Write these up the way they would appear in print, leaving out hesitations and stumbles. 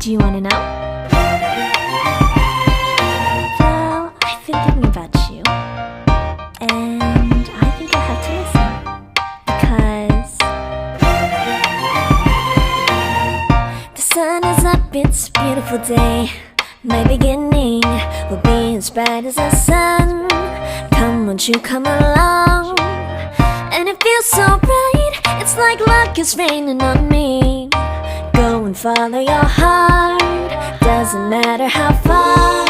Do you wanna know? Well, I've been thinking about you, and I think I have to listen, because the sun is up, it's a beautiful day. My beginning will be as bright as the sun. Come, won't you come along? And it feels so bright, it's like luck is raining on me. Go and follow your heart, doesn't matter how far.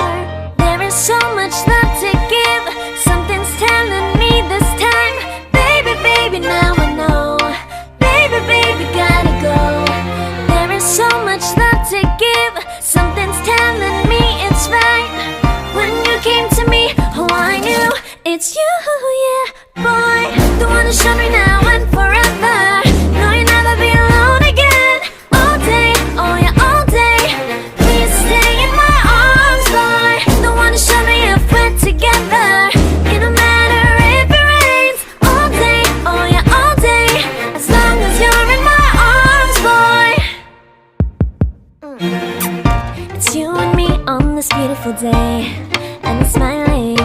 There is so much love to give, something's telling me this time. Baby, baby, now I know. Baby, baby, gotta go. There is so much love to give, something's telling me it's right. When you came to me, oh I knew it's you, yeah, boy. The one who showed me now and forever. No, you'll never be alone again. All day, oh yeah, all day. Please stay in my arms, boy. The one who showed me if we're together. It don't matter if it rains. All day, oh yeah, all day. As long as you're in my arms, boy. It's you and me on this beautiful day, and I'm smiling,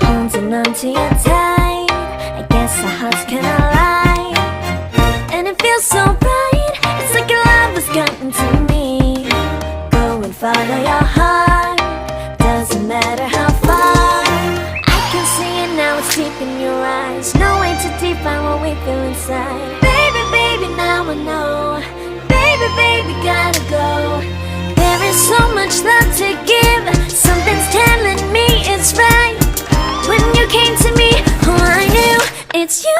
holding on to you tight. I guess our hearts can align, and it feels so bright. It's like your love has gotten to me. Go and follow your heart, doesn't matter how far. I can see it now, it's deep in your eyes. No way to define what we feel inside. Baby, baby, now I know. Baby, baby, gotta go. There is so much love to give, something's telling me it's right. When you came to me, oh I knew it's you,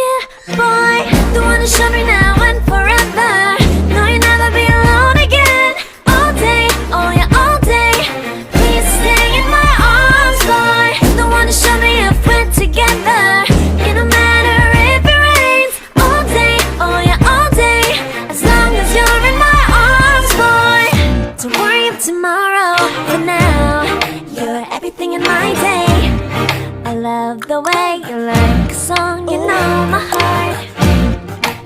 yeah, boy. The one who showed me now and forever. No, you'll never be alone again. All day, oh yeah, all day. Please stay in my arms, boy. The one who showed me if we're together. It don't matter if it rains. All day, oh yeah, all day. As long as you're in my arms, boy. Don't worry of tomorrow, for now you're everything in my day. I love the way you like a song, you know my heart.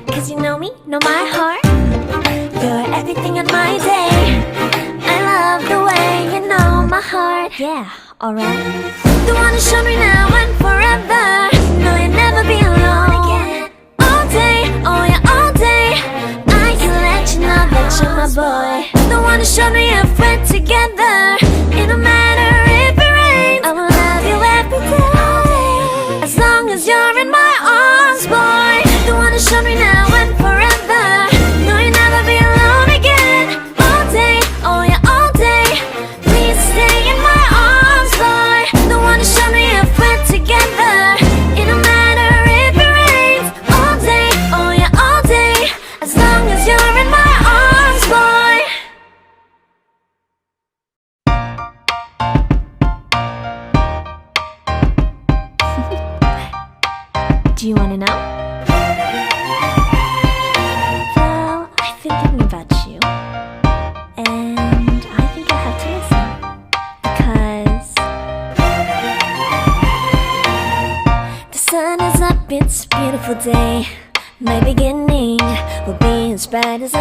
Cause you know me, know my heart. You're everything in my day. I love the way you know my heart. Yeah, alright. The one who showed me now and forever. No, you'll never be alone again. All day, oh yeah, all day. I can let you know that you're my boy. The one who showed me if we're together. It don't matter if it rains. I will love you every day. As long as you're in my arms, boy. The one who showed me now and forever. No, you'll never be alone again. All day, oh yeah, all day. Please stay in my arms, boy. The one who showed me if we're together. It don't matter if it rains. All day, oh yeah, all day. As long as you're in my arms, boy. Do you wanna know? Well, I've been thinking about you, and I think I have to listen, because the sun is up, it's a beautiful day. My beginning will be as bright as